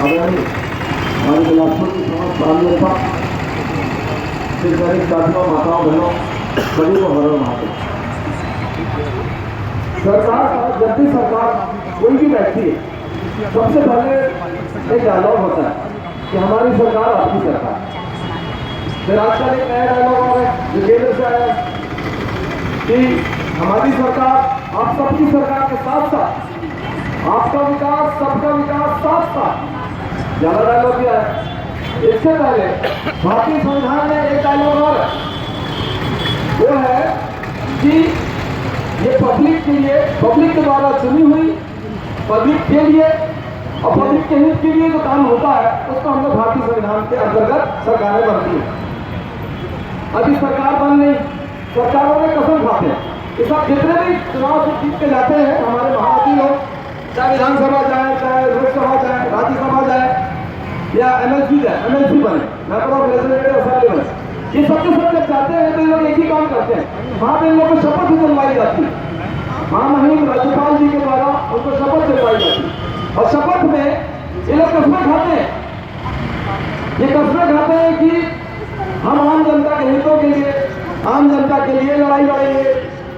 आदरणीय हमारे बिलासपुर की समस्त प्राणीयता शिक्षारिक साथियों, माताओं, बहनों, सभी को हर महादेव। सरकार, जब भी सरकार कोई भी बैठती है, सबसे पहले एक डायलॉग होता है कि हमारी सरकार आपकी सरकार। फिर आजकल एक नया डायलॉग आ रहा है जो केंद्र से आया है कि हमारी सरकार आप सबकी सरकार के साथ साथ आपका विकास, सबका विकास साथ साथ। ज्यादा डायलॉग दिया है। इससे पहले भारतीय संविधान में एक डायलॉग और है, वो है कि ये पब्लिक के लिए, पब्लिक के द्वारा चुनी हुई, पब्लिक के लिए और पब्लिक के हित के लिए जो काम होता है उसको हम लोग भारतीय संविधान के अंतर्गत सरकारें बनती हैं। अभी सरकार बन नहीं, सरकारों में कसम खाते हैं। इस सब जितने भी चुनाव से जीत के जाते हैं हमारे महारथी लोग, चाहे विधानसभा जाए, चाहे लोकसभा जाए, राज्यसभा जाए या एमएलसी जाए, एमएलसी बने, मेंबर ऑफ लेजिस्लेटिव असेंबली बने, ये सब के सब जब जाते हैं तो ये लोग एक ही काम करते हैं। वहाँ पे इन लोगों को शपथ दिलवाई जाती है, महामहिम राज्यपाल जी के द्वारा उनको शपथ दिलवाई जाती है। और शपथ में ये लोग कसमें खाते हैं, ये कसमें खाते हैं कि हम आम जनता के हितों के लिए, आम जनता के लिए लड़ाई लड़ेंगे,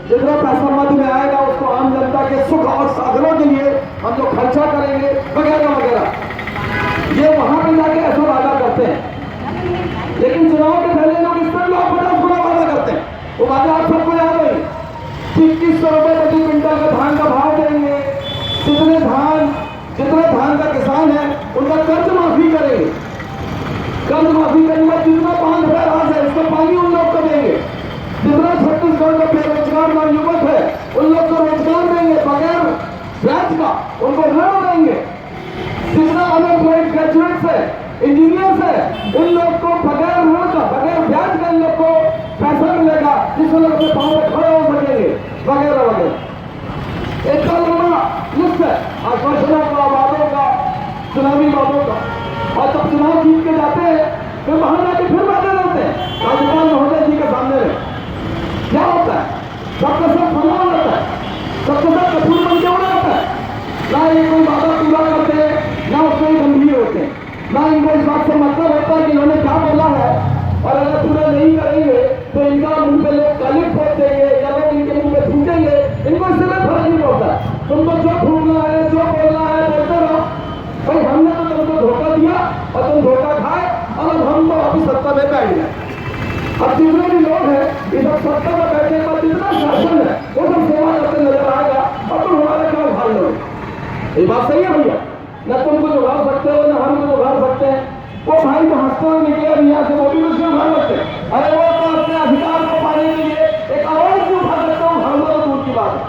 जितना पैसा मध्य में आएगा उसको आम जनता के सुख और साधनों के लिए हम लोग खर्चा करेंगे, वगैरह वगैरह। ये वहां पर जाके ऐसा वादा करते हैं, लेकिन चुनाव के पहले लोग इस पर 50 गुना वादा करते हैं। वो वादा आप सबको याद है, 2100 रुपए प्रति क्विंटल का धान का भाव देंगे, जितने धान का किसान है उनका कर्ज माफी करेंगे, कर्ज माफी करने में जितना 5 राज है उसको पानी उन लोग को देंगे, जितना छत्तीसगढ़ का बेरोजगार युवक है उन लोग को रोजगार देंगे बगैर ब्याज का, उनको ऋण देंगे, जितना अनएम्प्लॉयड ग्रेजुएट्स है, इंजीनियर्स है, इन लोग को बगैर ऋण का, बगैर ब्याज का इन लोग को पैसा मिलेगा जिससे लोग अपने पांव पे खड़े हो सकेंगे, वगैरह वगैरह। एक लंबा लिस्ट है आश्वासनों का, वादों का, चुनावी वादों का। और जब चुनाव जीत के जाते हैं फिर वहां जाके फिर वादे करते हैं राज्यपाल महोदय जी के सामने में। क्या होता है? सबका सब फरमान रहता है, सबके सब कपूर बन के उड़ा रहता है। ना ये कोई वादा पूरा करते हैं, ना उसमें गंभीर होते हैं, ना इनको इस बात से मतलब होता है कि इन्होंने क्या बोला है, और अगर पूरा नहीं करेंगे तो इनका मुंह पे लोग कालिक फोड़ देंगे या लोग इनके मुंह पे थूकेंगे। इनको इससे कोई फर्क नहीं पड़ता, तुमको जो फूकना है, जो बोलना है बोलते रहो। भाई हमने तो तुमको धोखा दिया और तुम धोखा खाए, और अब हम तो अभी सत्ता में बैठ गए। अब जितने भी लोग हैं इस सत्ता में बैठने के बाद जितना शासन है वो सब सेवा करते नजर आएगा, और तुम हमारे क्या उखाड़ लोगे? ये बात सही है भैया? न तुम कुछ उखाड़ सकते हो, न हम कुछ उखाड़ सकते हैं। वो भाई जो हंसते हुए निकले यहाँ से वो भी कुछ नहीं उखाड़ सकते। अरे वो तो अपने अधिकार को पाने के लिए एक आवाज भी उठा सकते हो, हम लोग दूर की बात है।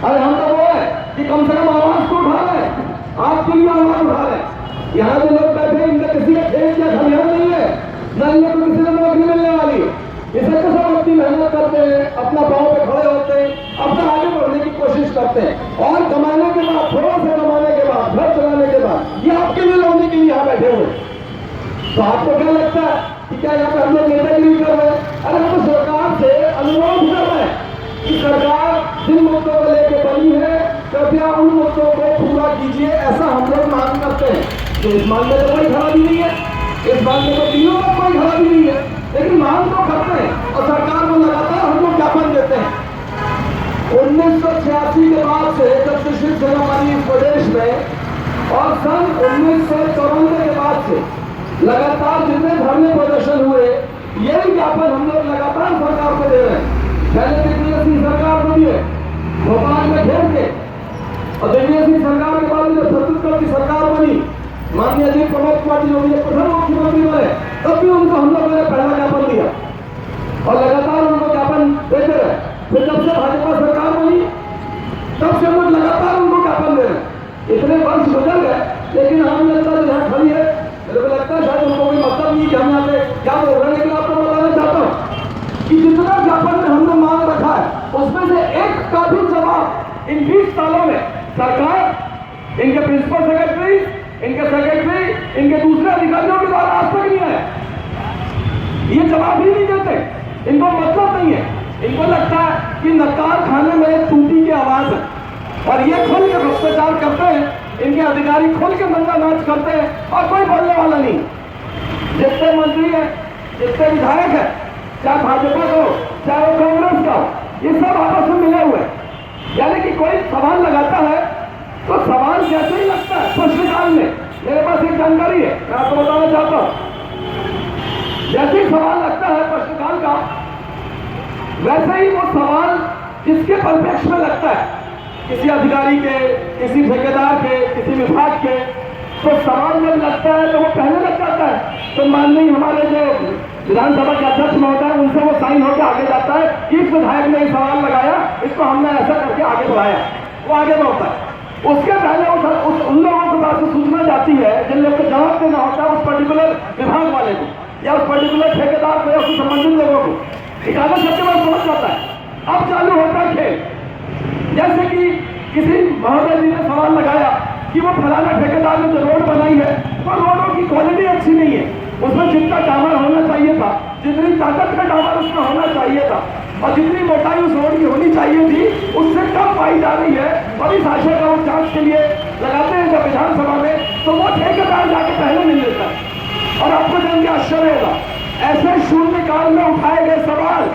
अरे हम तो वो है कि कम से कम आवाज तो उठा रहे, आपके लिए आवाज उठा रहे। यहाँ जो लोग बैठे इनका किसी का खेत या खलिहान नहीं है, न इनको तो किसी को नौकरी मिलने वाली है। इसे तो सब अपनी मेहनत करते हैं, अपना पाँव पे खड़े होते हैं, अपना आगे बढ़ने की कोशिश करते हैं, और कमाने के बाद, थोड़ा सा कमाने के बाद, घर चलाने के बाद ये आपके लिए लाने के लिए यहाँ बैठे हुए। तो आपको क्या लगता है कि क्या यहाँ पे हम लोग नेतागिरी कर रहे हैं? अरे हम तो सरकार से अनुरोध कर रहे हैं कि सरकार जिन मुद्दों को लेकर बनी है कृपया उन मुद्दों को पूरा कीजिए, ऐसा हम लोग मांग करते हैं। तो इस मांग में तो कोई खराबी नहीं है, इस बात में तो तीनों में कोई खराबी नहीं है, लेकिन मांग तो करते हैं और सरकार को लगातार हम लोग ज्ञापन देते हैं। 1986 के बाद से जब से शिवसेना बनी इस प्रदेश में, और सन 1994 के बाद से लगातार जितने धरने प्रदर्शन हुए, यही ज्ञापन हम लोग लगातार सरकार को दे रहे हैं। पहले दिग्विजय सिंह सरकार को दिए भोपाल में घेर के, और दिग्विजय सिंह सरकार के बाद जब छत्तीसगढ़ की सरकार बनी, माननीय जी प्रमोद कुमार जी योगी प्रथम मुख्यमंत्री बने, तब भी उनको हम लोगों ने पहला ज्ञापन दिया और लगातार उनको ज्ञापन देते रहे। फिर जब से भाजपा सरकार बनी तब से हम लोग लगातार उनको ज्ञापन दे रहे हैं। इतने वर्ष गुजर गए, लेकिन आम जनता जो यहाँ खड़ी है, मेरे को लगता है शायद उनको कोई मतलब नहीं कि हम यहाँ पे क्या बोल रहे हैं। लेकिन आपको बताना चाहता हूँ कि जितना ज्ञापन में हमने मांग रखा है उसमें से एक का भी जवाब इन 20 सालों में सरकार, इनके प्रिंसिपल सेक्रेटरी, इनके सेक्रेटरी, इनके दूसरे अधिकारियों के द्वारा आज तक नहीं आया। ये जवाब ही नहीं देते, इनको मतलब नहीं है। इनको लगता है कि नकार खाने में टूटी की आवाज है, और ये खुल के भ्रष्टाचार करते हैं। इनके अधिकारी खुल के नंगा नाच करते हैं और कोई बोलने वाला नहीं। जितने मंत्री हैं, जितने विधायक हैं, चाहे भाजपा का हो चाहे वो कांग्रेस का हो, ये सब आपस में मिले हुए हैं। यानी कि कोई सवाल लगाता है तो सवाल जैसे ही लगता है प्रश्नकाल में, मेरे पास एक जानकारी है, मैं आपको बताना चाहता हूं। जैसे ही सवाल लगता है प्रश्नकाल का, वैसे ही वो सवाल जिसके परिप्रेक्ष्य में लगता है, किसी अधिकारी के, किसी ठेकेदार के, किसी विभाग के, तो सवाल जब लगता है तो वो पहले लग जाता है। तो माननीय हमारे जो विधानसभा के अध्यक्ष महोदय, उनसे वो साइन होकर आगे जाता है कि इस विधायक ने सवाल लगाया, इसको हमने ऐसा करके आगे बढ़ाया, वो आगे बढ़ता है। उसके पहले उन लोगों के पास सूचना जाती है जिन लोगों को जवाब देना होता है, उस पर्टिकुलर विभाग वाले को या उस पर्टिकुलर ठेकेदार को या उससे संबंधित लोगों को, एक कागज सबके पास पहुंच जाता है। अब चालू होता है खेल। जैसे कि किसी महोदय जी ने सवाल लगाया कि वो फलाना ठेकेदार ने जो रोड बनाई है वो रोडों की क्वालिटी अच्छी नहीं है, उसमें जितना डामर होना चाहिए था, जितनी ताकत का डामर उसमें होना चाहिए था और जितनी मोटाई उस रोड की होनी चाहिए थी, उससे कम पाई जा रही है। और इस आशय का वो जांच के लिए लगाते हैं जब विधानसभा में, तो वो ठेकेदार जाके पहले मिल लेता है। और आपको जान के आश्चर्य होगा, ऐसे शून्यकाल में उठाए गए सवाल,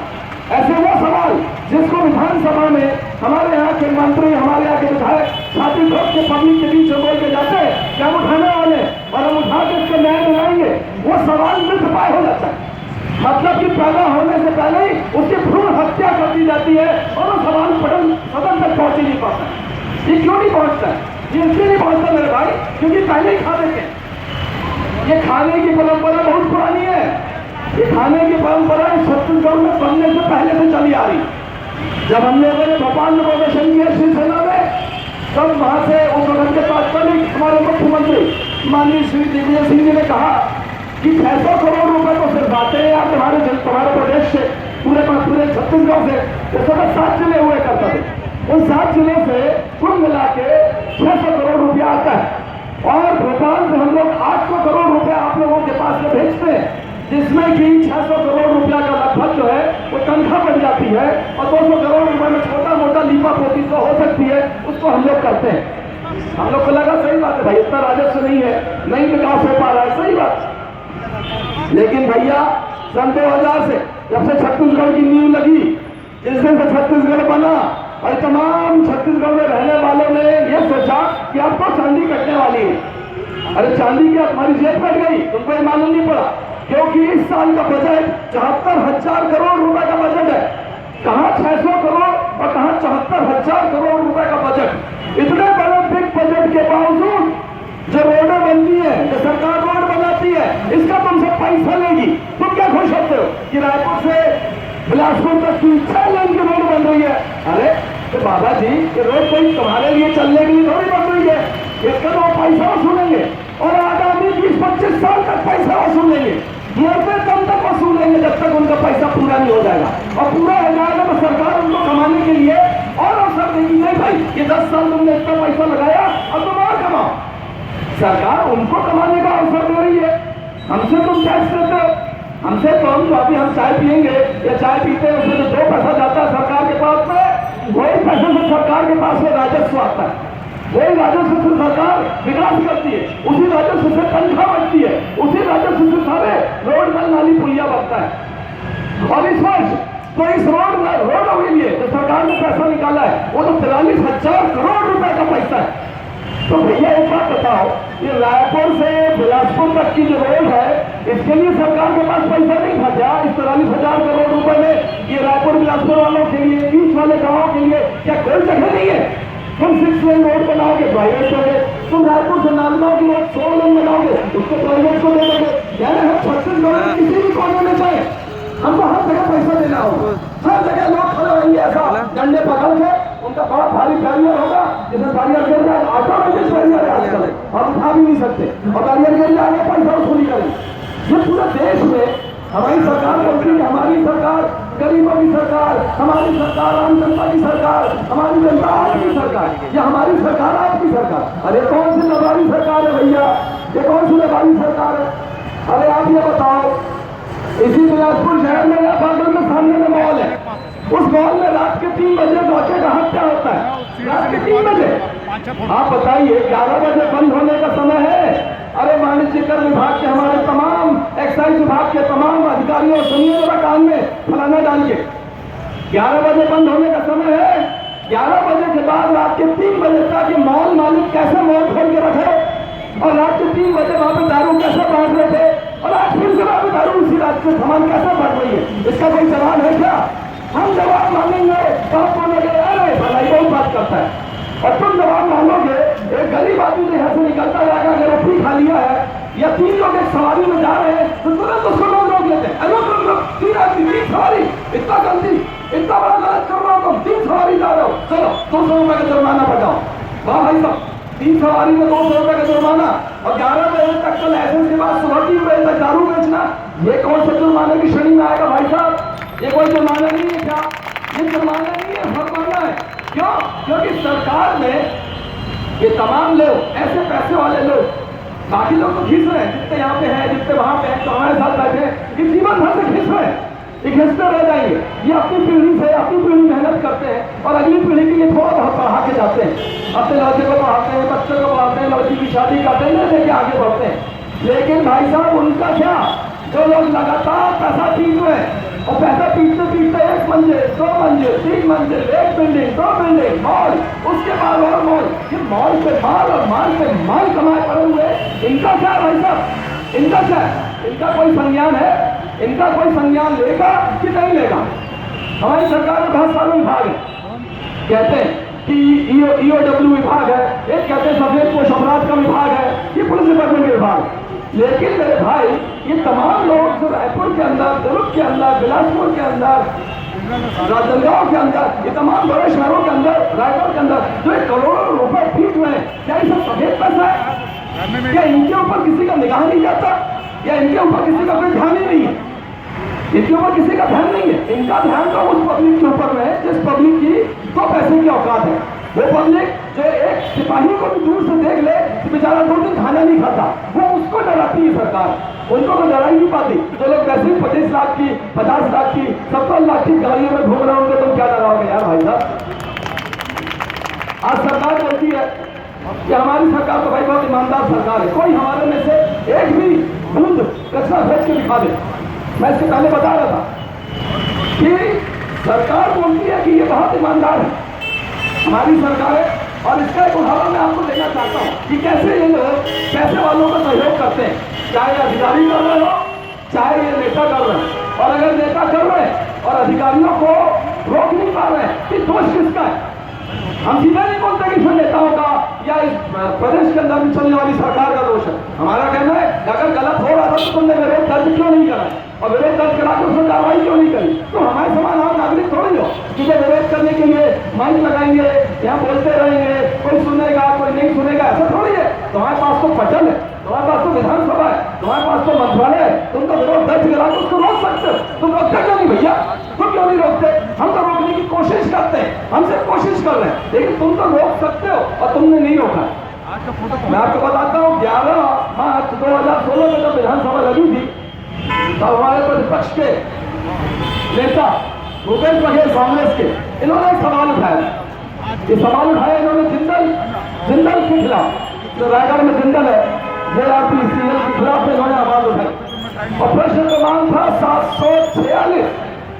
ऐसे वो सवाल जिसको विधानसभा में हमारे यहाँ के मंत्री, हमारे यहाँ के विधायक छाती ठोक के पब्लिक के बीच में बोल के जाते हैं कि हम उठाने वाले और हम उठा के इसको न्याय दिलाएंगे, वो सवाल मृतप्राय हो जाता है। मतलब कि पैदा होने से पहले ही उसकी भ्रूण हत्या कर दी जाती है और वो सवाल सदन तक पहुंच ही नहीं पाता है। ये क्यों नहीं पहुंचता है? ये इसलिए नहीं पहुंचता मेरे भाई, क्योंकि पहले ही खा देते हैं। ये खाने की परंपरा बहुत पुरानी है। ये खाने की परंपरा छत्तीसगढ़ में बनने से पहले से चली आ रही। जब हम लोगों ने भोपाल में प्रदर्शन किया शिवसेना में, तब वहां से उस वक्त के तात्कालिक हमारे मुख्यमंत्री माननीय श्री दिग्विजय सिंह जी ने कहा कि 600 करोड़ रुपए तो सिर्फ आते हैं आप तुम्हारे प्रदेश से, पूरे छत्तीसगढ़ से, वो सब 7 जिले हुए करते थे। उन 7 जिलों से कुल मिला के 600 करोड़ रुपया आता है और भोपाल से हम लोग 800 करोड़ रुपया आप लोगों के पास में भेजते हैं, जिसमें कि 600 करोड़ रुपया का लगभग जो है वो तनख्वाह बन जाती है और 200 करोड़ रुपए में छोटा मोटा लीपा पोती तो हो सकती है, उसको हम लोग करते हैं। हम लोग को लगा सही बात है भाई, इतना राजस्व नहीं है, नहीं विकास हो पा रहा है, सही बात। लेकिन भैया सन 2000 से जब से छत्तीसगढ़ की नींव लगी, जिस दिन से छत्तीसगढ़ बना, और तमाम छत्तीसगढ़ में रहने वालों ने यह सोचा कि अब तो चांदी कटने वाली है। अरे चांदी क्या तुम्हारी जेब कट गई? तुमको ये मालूम नहीं पड़ा? क्योंकि इस साल का बजट 74,000 करोड़ रुपए का बजट है। कहां 600 करोड़ और कहां 74,000 करोड़ रुपए का बजट। इतने बड़े बिग बजट के बावजूद जो रोडें बनती है, जो सरकार रोड बनाती है, इसका तुमसे पैसा लेगी। तुम क्या खुश होते हो कि रायपुर से बिलासपुर तक की 6 लेन की रोड बन रही है? अरे तो बाबा जी, ये रोड कोई तुम्हारे लिए चलने के लिए थोड़ी बन रही है, इसका तो पैसा वसूलेंगे और आगामी 20-25 साल तक पैसा वसूलेंगे, मरते दम तक वसूलेंगे जब तक उनका पैसा पूरा नहीं हो जाएगा। और पूरा हो जाएगा तो सरकार उनको कमाने के लिए और अवसर देगी। नहीं भाई, ये 10 साल तुमने इतना पैसा लगाया, अब तुम और कमाओ। सरकार उनको कमाने का अवसर दे रही है। हमसे तुम टैक्स देते हो, हमसे तो हम अभी हम चाय पियेंगे या चाय पीते हैं, उसमें जो 2 पैसा जाता है सरकार के पास में, वही पैसे से सरकार के पास में राजस्व आता है, वही राजस्व से सरकार विकास करती है, उसी राजस्व से तनख्वाह बढ़ती है, उसी राजस्व से सारे रोड नल नाली पुलिया बनता है। और इस वर्ष तो इस रोडों के लिए जो सरकार ने पैसा निकाला है वो तो 43,000 करोड़ रुपए का पैसा है। तो भैया एक बात बताओ, ये रायपुर से बिलासपुर तक की जो रोड है, इसके लिए सरकार के पास पैसा नहीं था क्या? इस 43,000 करोड़ रुपए में ये रायपुर बिलासपुर वालों के लिए, बीच वाले गांवों के लिए क्या कोई जगह नहीं है? तुम 6 लेन रोड बनाओगे, प्राइवेट दोगे। तुम रायपुर से नांदगांव की रोड 100 लेन बनाओगे, उसको प्राइवेट को दे दोगे। यानी हम छत्तीसगढ़ में किसी भी कोने में जाए, हमको हर जगह पैसा देना होगा। हर जगह लोग खड़े होंगे ऐसा डंडे पकड़ के, उनका बड़ा भारी बैरियर होगा, जिसमें बैरियर गिर जाए, ऑटोमेटिक बैरियर है आजकल, हम उठा भी नहीं सकते, और बैरियर गिर जाएंगे, पैसा वसूली करेंगे। ये पूरे देश में हमारी सरकार बोलती है, हमारी सरकार गरीबों की सरकार, हमारी सरकार आम जनता की सरकार, हमारी जनता आपकी सरकार, या हमारी सरकार आपकी सरकार। अरे कौन सी नवारी सरकार है भैया? ये कौन सी नवारी सरकार है? अरे आप ये बताओ, इसी बिलासपुर शहर में या बादल में सामने में मॉल है, उस मॉल में रात के 3 बजे डॉक्टर का हत्या होता है। रात के 3 बजे आप बताइए 11 बजे बंद होने का समय है। अरे वाणिज्य कर विभाग के हमारे तमाम एक्साइज विभाग के तमाम अधिकारियों सुनिए जरा कान में फलाना डाल के 11 बजे बंद होने का समय है। 11 बजे के बाद रात के 3 बजे तक ये मॉल मालिक कैसे मॉल खोल के रखे और रात के 3 बजे वहां पे दारू कैसे बांट रहे थे और आज फिर से वहां पे दारू उसी रात के सामान कैसे बढ़ रही है, इसका कोई सवाल है क्या? हम जवाब मांगेंगे तो आप बोलोगे अरे भलाई बहुत बात करता है, और तुम जवाब मांगोगे एक गरीब आदमी यहाँ से निकलता जाएगा, अगर रोटी खा लिया है या 3 लोग एक सवारी में जा रहे हैं तो तुरंत उसको लोग रोक लेते हैं। रुक 3 आदमी 3 सवारी, इतना गलती, इतना बड़ा गलत कर रहा हो तुम, 3 सवारी जा रहे हो, चलो 200 रुपए का जुर्माना बजाओ। वाह भाई साहब, 3 सवारी में 200 रुपए का जुर्माना और 11 बजे तक का लाइसेंस के बाद सुबह 3 बजे तक दारू बेचना, ये कौन सा जुर्माने की श्रेणी में आएगा भाई साहब? ये कोई जुर्माना नहीं है क्या? ये जुर्माना नहीं है, फरमाना है। क्यों? क्योंकि सरकार में ये तमाम लोग ऐसे पैसे वाले लोग, बाकी लोग तो खींच रहे हैं, जितने यहाँ पे हैं जितने वहां पे हैं तो हमारे साथ बैठे हैं, ये जीवन भर से खींच रहे हैं, ये खींचते रह जाएंगे। ये अपनी पीढ़ी से अपनी पीढ़ी मेहनत करते हैं और अगली पीढ़ी के लिए थोड़ा बहुत बढ़ा के जाते हैं, अपने लड़के को पढ़ाते हैं, बच्चों को पढ़ाते हैं, लड़की की शादी करते हैं, लेके आगे बढ़ते हैं। लेकिन भाई साहब उनका क्या, जो लोग लगातार पैसा पीट रहे हैं और पैसा पीटते पीटते 1 मंजिल 2 मंजिल 3 मंजिल 1 बिल्डिंग 2 बिल्डिंग मॉल, उसके बाद और मॉल, ये मॉल पे माल और माल पे माल कमाए पड़े हुए, इनका क्या भाई साहब? इनका क्या? इनका कोई संज्ञान है? इनका कोई संज्ञान लेगा कि नहीं लेगा? हमारी सरकार में बहुत सारे विभाग है, कहते हैं कि ईओडब्ल्यू विभाग है, एक कहते हैं सफेद पोश अपराध का विभाग है, ये पुलिस डिपार्टमेंट के विभाग। लेकिन मेरे भाई ये तमाम लोग जो रायपुर के अंदर, दुर्ग के अंदर, बिलासपुर के अंदर, राजनांदगांव के अंदर, ये तमाम बड़े शहरों के अंदर, रायपुर के अंदर जो एक करोड़ों रुपए पीट रहे हैं, क्या ये सब सफेद पैसा है? क्या इनके ऊपर किसी का निगाह नहीं जाता? या इनके ऊपर किसी का कोई ध्यान ही नहीं है? इनके ऊपर किसी का ध्यान नहीं है। इनका ध्यान तो उस पब्लिक के ऊपर में है जिस पब्लिक की तो पैसे की औकात है। वो पब्लिक जो एक सिपाही को भी दूर से देख ले तो बेचारा 2 दिन खाना नहीं खाता, वो उसको डराती है सरकार, उनको तो डरा ही नहीं पाती। जो लोग वैसे ही 25 लाख की, 50 लाख की, 70 लाख की गाड़ियों में घूम रहे होंगे, तुम क्या डराओगे यार भाई साहब? आज सरकार बोलती है कि हमारी सरकार तो भाई बहुत ईमानदार सरकार है, कोई हमारे में से एक भी बूंद कचरा भेज के दिखा दे। मैं इससे पहले बता रहा था कि सरकार बोलती है कि ये बहुत ईमानदार है हमारी सरकार है, और इसका एक उदाहरण मैं आपको देना चाहता हूँ कि कैसे ये लोग पैसे वालों का सहयोग करते हैं, चाहे अधिकारी कर रहे हो चाहे ये नेता कर रहे हैं। और अगर नेता कर रहे हैं और अधिकारियों को रोक नहीं पा रहे हैं कि दोष किसका है? हम सीधा नहीं बोलते कि नेताओं का या इस प्रदेश के अंदर चलने वाली सरकार का दोष है। हमारा कहना है अगर गलत हो रहा था तो तुमने विरोध दर्ज क्यों नहीं करा और विरोध दर्ज करा के उसमें कार्रवाई क्यों नहीं करी? तो हमारे समान आम नागरिक थोड़ी हो कि जो विरोध करने के लिए माइक लगाएंगे, यहाँ बोलते रहेंगे, कोई सुनेगा कोई नहीं सुनेगा, ऐसा थोड़ी है। तुम्हारे पास तो पटल है, तुम्हारे पास तो विधानसभा है, तुम्हारे पास तो मंत्रालय है, तुम तो विरोध दर्ज करा के उसको रोक सकते हो। तुम रोकते क्यों नहीं भैया? तुम क्यों नहीं रोकते? हम तो रोकने की कोशिश करते हैं, हम सिर्फ कोशिश कर रहे हैं, लेकिन तुम तो रोक सकते हो और तुमने नहीं रोका। मैं आपको बताता हूँ 11 मार्च 2016 में जब विधानसभा लगी थी तो हमारे प्रतिपक्ष के नेता भूपेश बघेल कांग्रेस के, इन्होंने एक सवाल उठाया। ये सवाल उठाया इन्होंने जिंदल के खिलाफ, जो रायगढ़ में जिंदल है, JRPCL के खिलाफ इन्होंने आवाज उठाई और प्रश्न क्रमांक था 746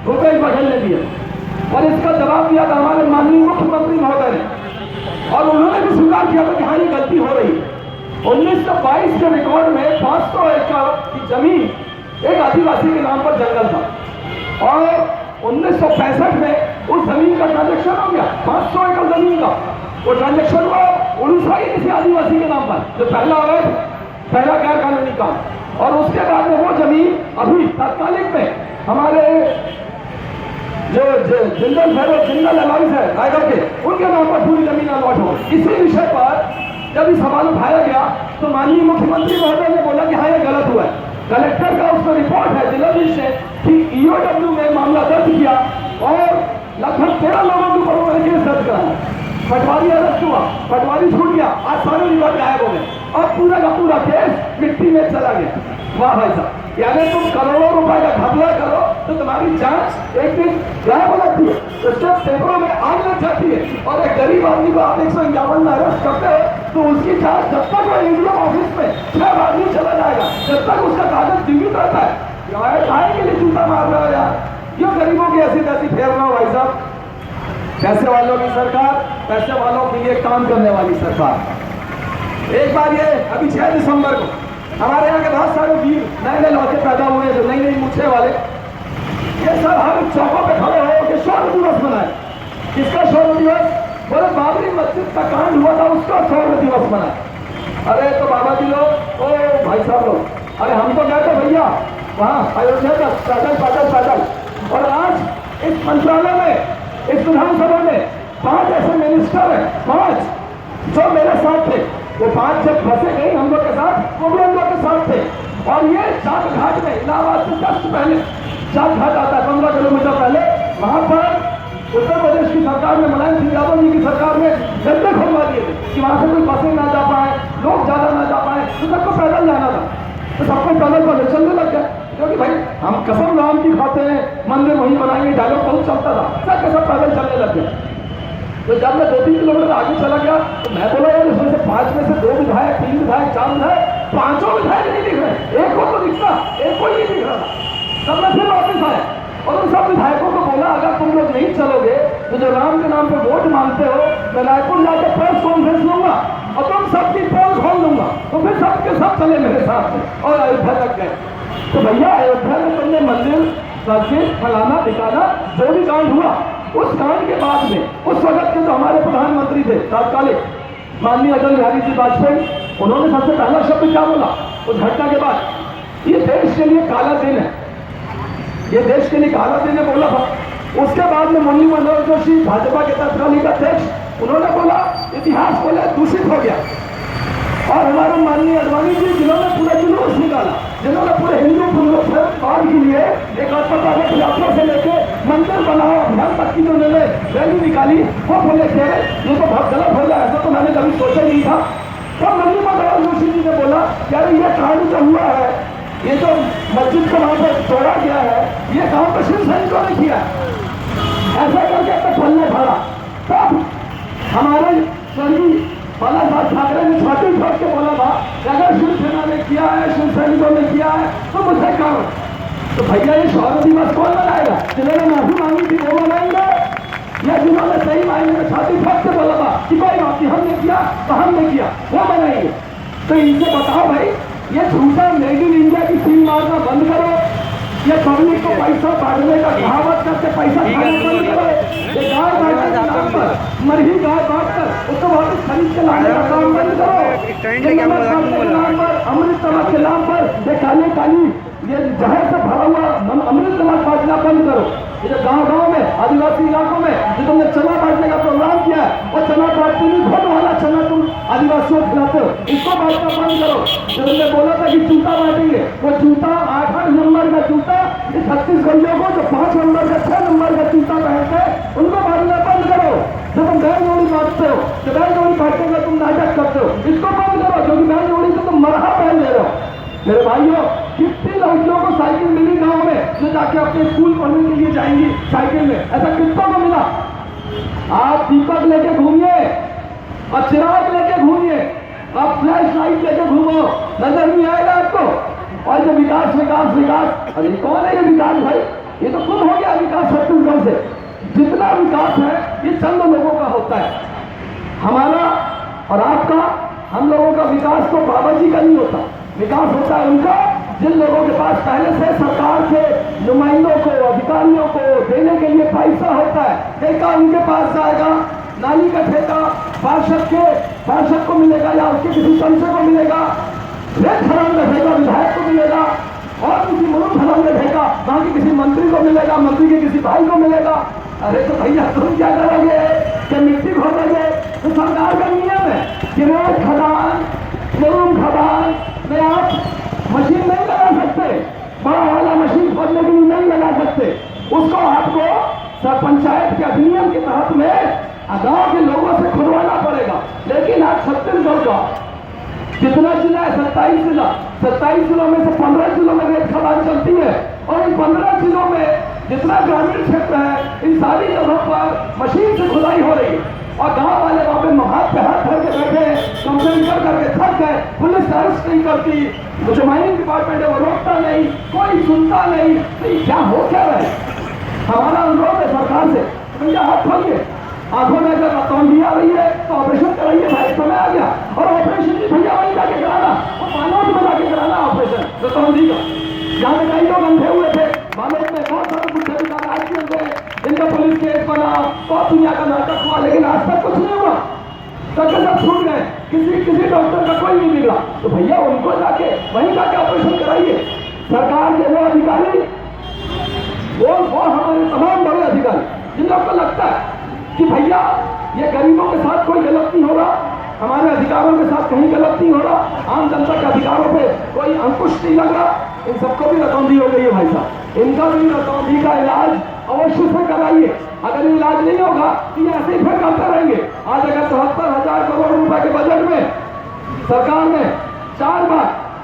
भूपेश बघेल ने दिया और इसका जवाब दिया था हमारे माननीय मुख्यमंत्री महोदय ने, और उन्होंने भी स्वीकार किया था कि हाँ ये गलती हो रही है। 1922 के रिकॉर्ड में 500 एकड़ की जमीन एक आदिवासी के नाम पर जंगल था और 1965 में उस जमीन का ट्रांजेक्शन हो गया, 500 एकड़ जमीन का वो ट्रांजेक्शन हुआ उड़ीसा के किसी आदिवासी के नाम पर, जो पहला गैर कानूनी काम। और उसके बाद में वो जमीन अभी तात्कालिक में हमारे जो जिंदल अलाउंस है रायगढ़ के, उनके नाम पर पूरी जमीन अलॉट हो। इसी विषय पर जब ये सवाल उठाया गया तो माननीय मुख्यमंत्री महोदय ने बोला कि हाँ ये गलत हुआ है। कलेक्टर का उसमें रिपोर्ट है जिलाधीश ने कि ईओडब्ल्यू में मामला दर्ज किया और लगभग 13 लोगों के ऊपर उन्होंने केस दर्ज कराया। पटवारी अरेस्ट हुआ, पटवारी छूट गया, आज सारे रिकॉर्ड गायब हो गए, अब पूरा का पूरा केस मिट्टी में चला गया। वाह भाई साहब, यानी तुम करोड़ों रुपए का घपला करो तो तुम्हारी जांच एक दिन गायब हो जाती है, तो जब पेपरों में आग लग जाती है और एक गरीब आदमी को आप 151 में अरेस्ट करते हो तो उसकी जांच जब तक वो ईडीएम ऑफिस में 6 आदमी चला जाएगा, जब तक उसका कागज जीवित रहता है। काहे के लिए जूता मार रहे हो यार, क्यों गरीबों की ऐसी तैसी फेर रहा हो भाई साहब। पैसे वालों की सरकार, पैसे वालों के लिए काम करने वाली सरकार। एक बार ये अभी 6 दिसंबर को हमारे यहाँ के बहुत सारे वीर नए नए लौटे पैदा हुए, जो नई नई मूछे वाले, ये सब हर चौकों पे खड़े हो के शौर्य दिवस मनाए। किसका शौर्य दिवस? बोले बाबरी मस्जिद का कांड हुआ था उसका शौर्य दिवस मनाए। अरे तो बाबा जी लोग, ओ भाई साहब लोग, अरे हम तो गए थे भैया वहाँ अयोध्या तक पैदल पैदल पैदल, और आज इस मंत्रालय में, इस विधानसभा में 5 ऐसे मिनिस्टर हैं, 5 जो मेरे साथ थे। वो 5 जब फंसे गई हम लोग के साथ, वो भी हम लोग के साथ थे। और ये जाट घाट में, इलाहाबाद से जस्ट पहले जाट घाट आता है 15 किलोमीटर पहले, वहां पर उत्तर प्रदेश की सरकार ने, मुलायम सिंह यादव जी की सरकार ने गड्ढे खुलवा दिए थे कि वहां से कोई बसें ना जा पाए, लोग ज्यादा ना जा पाए, तो सबको पैदल जाना था। तो सबको पैदल पैदल चलने लग गए, क्योंकि भाई हम कसम राम की खाते हैं, मंदिर वहीं बनाएंगे, डायलॉग बहुत चलता था, सब के सब पैदल चलने लग गए। तो जब मैं 2-3 किलोमीटर आगे चला गया तो मैं बोला यार इसमें से 5 में से 2 विधायक, 3 विधायक, 4 विधायक, 5 विधायक नहीं दिख रहे, एक को तो दिखता, एक को ही नहीं दिख रहा था। तब मैं फिर वापस आया और उन सब विधायकों को बोला अगर तुम लोग नहीं चलोगे तो जो राम के नाम पर वोट मांगते हो, मैं रायपुर जाकर प्रेस कॉन्फ्रेंस लूंगा और तुम सबकी पोल खोल दूंगा। तो फिर सबके सब चले मेरे साथ में और अयोध्या तक गए। तो भैया अयोध्या में तुमने मंदिर, मस्जिद, फलाना ठिकाना जो भी कांड हुआ, उस कांड के बाद में उस वक्त के जो हमारे प्रधानमंत्री थे तात्कालिक, माननीय अटल बिहारी जी वाजपेयी, उन्होंने सबसे पहला शब्द क्या बोला उस घटना के बाद? ये देश के लिए काला दिन है, ये देश के लिए काला दिन है बोला था। उसके बाद में मुरली मनोहर जोशी, भाजपा के तत्कालीन अध्यक्ष, उन्होंने बोला इतिहास बोले दूषित हो गया। और हमारे माननीय अडवाणी जी, जिन्होंने पूरा जुलूस निकाला, जिन्होंने पूरे हिंदू परिवार के लिए एक रथ यात्रा से लेके मंदिर बनाओ अभियान तक की जो उन्होंने रैली निकाली, वो बोले थे ये तो बहुत गलत हो गया, ऐसा तो मैंने कभी सोचा नहीं था। तो मुरली मनोहर जोशी जी ने बोला यार ये कांड जो हुआ है, ये जो मस्जिद को वहां पर तोड़ा गया है, ये काम तो शिव सैनिकों ने किया, ऐसा करके तो फलने भरा। तब हमारे स्वर्गीय बाला साहब ठाकरे ने छाती ठोक के बोला था कि अगर शिवसेना ने किया है, शिव सैनिकों ने किया है तो मुझसे करो। तो भैया ये शौर्य दिवस कौन मनाएगा? जिन्होंने माफी मांगी थी वो मनाएंगे, या जिन्होंने सही मायने में छाती ठोक के बोला था कि कोई बात नहीं हमने किया तो हमने किया, वो मनाएंगे? तो इनसे बताओ भाई, ये झूठा मेड इन इंडिया की सील मारना बंद करो, ये पब्लिक को पैसा बांटने का कहावत करके पैसा खाना बंद करो। ये गाय बांटने के नाम पर, मरही गाय बांट कर उसको वापस खरीद के लाने का काम बंद करो। अमृत नमक के नाम पर ये काली काली ये जहर से भरा हुआ अमृत नमक बांटना बंद करो। ये जो गाँव में आदिवासी इलाकों में जो तुमने चना बांटने का प्रोग्राम किया है, वो चना बांटते नहीं, घोट वाला चना तुम आदिवासियों को खिलाते हो, इसको बांटना बंद करो। जो तुमने बोला था कि जूता बांटेंगे, वो जूता 8 नंबर का जूता इस 36 गलियों को जो 5 नंबर का 6 नंबर का जूता पहनते हैं उनको बांटना बंद करो। जो तुम बैल जोड़ी बांटते हो, जो बैल जोड़ी बांटने का तुम नाटक करते हो, इसको बंद करो, क्योंकि बैल जोड़ी से तुम मरहा पहन ले रहे हो। मेरे भाइयों, कितनी लड़कियों को साइकिल मिली गांव में जो जाके अपने स्कूल पढ़ने के लिए जाएंगी साइकिल में, ऐसा कितनों को मिला? आप दीपक लेके घूमिए और चिराग लेके घूमिए, आप फ्लैश लाइट लेके घूमो, नजर नहीं आएगा आपको। और जो विकास विकास विकास, अरे कौन है ये विकास भाई? ये तो खुद हो गया विकास छत्तीसगढ़ से। जितना विकास है ये चंद लोगों का होता है, हमारा और आपका, हम लोगों का विकास तो बाबा जी का नहीं होता, विकास होता है उनका जिन लोगों के पास पहले से सरकार के नुमाइंदों को, अधिकारियों को देने के लिए पैसा होता है। ठेका उनके पास जाएगा, नाली का ठेका पार्षद को मिलेगा या उसके किसी संसद को मिलेगा, रेत खदान का ठेका विधायक को मिलेगा, और किसी मुरुम खदान का ठेका वहां के किसी मंत्री को मिलेगा, मंत्री के किसी भाई को मिलेगा। अरे तो भैया तुम क्या करोगे कि मिट्टी खोदोगे? तो सरकार का नियम है कि रेत खदान, मुरुम खदान में आप मशीन नहीं लगा सकते, बड़ा वाला मशीन खोदने के लिए नहीं लगा सकते, उसको आपको पंचायत के अधिनियम के तहत में गांव के लोगों से खुदवाना पड़ेगा। लेकिन आज छत्तीसगढ़ का जितना जिला है 27 जिला, 27 जिलों में से 15 जिलों में रेत खदान चलती है और इन 15 जिलों में जितना ग्रामीण क्षेत्र है इन सारी जगहों पर मशीन से खुदाई हो रही है और गांव वाले वहां पे हाथ पे हाथ धर के बैठे हैं, कंप्लेन कर करके थक गए, पुलिस अरेस्ट नहीं करती, जो माइनिंग डिपार्टमेंट है वो रोकता नहीं, कोई सुनता नहीं। तो क्या हो क्या रहा है? हमारा अनुरोध है सरकार से, भैया हाथ खोलिए, आंखों में अगर रतौंधी आ रही है तो ऑपरेशन कराइए, भाई समय आ गया। और ऑपरेशन भी भैया वहीं जाके कराना, वो बालोद में जाके कराना ऑपरेशन रतौंधी का, जहाँ पे कई लोग अंधे हुए थे। बालोद में बहुत सारे कुछ एक्सीडेंट हुए, इनका पुलिस केस बना, बहुत दुनिया का नाटक हुआ, लेकिन आज तक कुछ नहीं हुआ, सब छूट गए, किसी डॉक्टर का कोई नहीं मिला। तो भैया उनको जाके वहीं जाके ऑपरेशन कराइए। सरकार के वो अधिकारी, वो हमारे तमाम बड़े अधिकारी जिन लोग को लगता है कि भैया ये गरीबों के साथ कोई गलत नहीं हो रहा, हमारे अधिकारों के साथ कहीं गलत नहीं हो रहा, आम जनता के अधिकारों पे कोई अंकुश नहीं लग रहा, इन सबको भी रतौंधी हो गई है भाई साहब। इनका भी रतौंधी का इलाज अवश्य से कराइए। अगर इलाज नहीं होगा तो ये ऐसे ही फिर करते रहेंगे। आज अगर 73,000 करोड़ रुपए के बजट में सरकार ने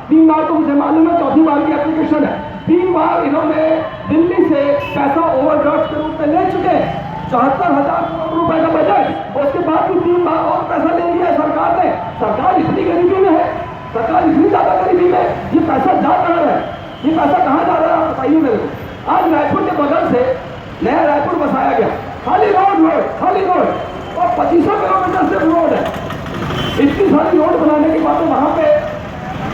3 बार तो मुझे मालूम है, चौथी बार की एप्लीकेशन है, 3 बार इन्होंने दिल्ली से पैसा ओवरड्राफ्ट के रूप में ले चुके हैं। 74,000 करोड़ रुपए का बजट, उसके बाद भी 3 बार और पैसा ले लिया सरकार ने। सरकार इतनी गरीबी में है, सरकार इतनी ज्यादा गरीबी में, ये पैसा जा कहाँ रहा है? ये पैसा कहाँ जा रहा है आप बताइए मेरे को। आज रायपुर के बगल से नया रायपुर बसाया गया, खाली रोड और 2500 किलोमीटर से रोड है। इतनी सारी रोड बनाने के बाद वहां पे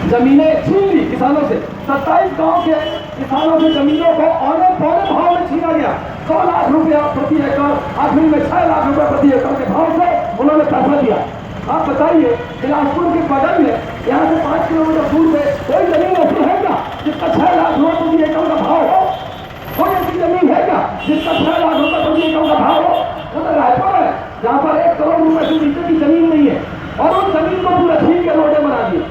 जमीनें छीन ली किसानों से। 27 गांव के किसानों से जमीनों को औने पौने भाव में छीना गया। 100 लाख रुपया प्रति एकड़, आखिरी में 6 लाख रुपए प्रति एकड़ के भाव से उन्होंने पैसा दिया। आप बताइए, बिलासपुर के बगल में यहाँ से 5 किलोमीटर दूर पे कोई जमीन ऐसी है क्या जिसका 6 लाख रुपए प्रति एकड़ का भाव हो? कोई ऐसी जमीन है क्या जिसका 6 लाख रुपए प्रति एकड़ का भाव हो? वो तो रायपुर है जहाँ पर 1 करोड़ रुपए से नीचे की जमीन नहीं है, और उस जमीन को पूरा छीन के रोडें बना दी।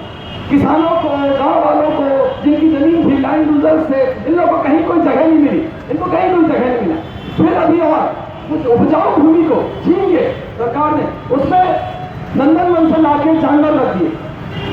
किसानों को, गांव वालों को, जिनकी जमीन थी लैंड यूजर्स थे, इन लोगों को कहीं कोई जगह नहीं मिली, इनको कहीं कोई जगह नहीं मिला। फिर अभी और कुछ उपजाऊ भूमि को छीन के सरकार ने उसमें नंदनवन से लाके जानवर रख दिए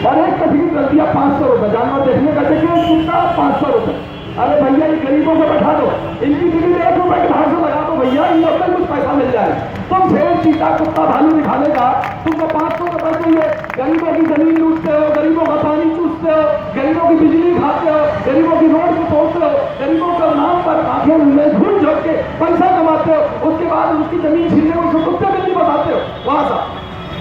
और एक का टिकट कर दिया 500 रुपए। जानवर देखने का टिकट कितना? 500 रुपए। अरे भैया ये गरीबों को बैठा दो, इनकी टिकट 1 रुपए के भाव से लगा दो भैया, इन लोग कुछ पैसा मिल जाए। तुम शेर, चीता, कुत्ता, भालू दिखाने का तुमको 500 रुपए चाहिए, गरीबों की जमीन लूटते हो, गरीबों का पानी चूसते हो, गरीबों की बिजली खाते हो, गरीबों की रोड को तोड़ते हो, गरीबों के नाम पर आंखें में झूठ झोंक के पैसा कमाते हो, उसके बाद उसकी जमीन छीनने को उसको कुत्ते बिल्ली बताते हो। वहां सा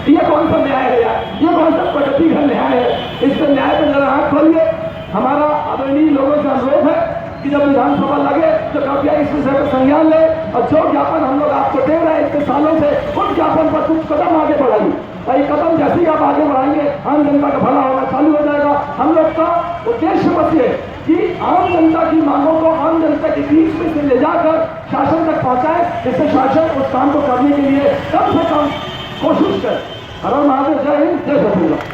ये कौन सा न्याय है यार? ये कौन सा प्रगति का न्याय है? इस पर न्याय पर जरा आंख खोलिए। हमारा आदरणीय लोगों से अनुरोध है कि जब विधानसभा लगे तो कृपया इस विषय पर संज्ञान ले, और जो ज्ञापन हम लोग आपको दे रहे हैं इतने सालों से, उन ज्ञापन पर कुछ कदम आगे बढ़ाइए। और ये कदम जैसे ही आप आगे बढ़ाएंगे आम जनता का भला होना चालू हो जाएगा। हम लोग का उद्देश्य बस ये कि आम जनता की मांगों को आम जनता के बीच में से ले जाकर शासन तक पहुंचाए, जिससे शासन उस काम को करने के लिए कम से कम कोशिश करे। हर महादेव, जय हिंद, जय छत्तीसगढ़।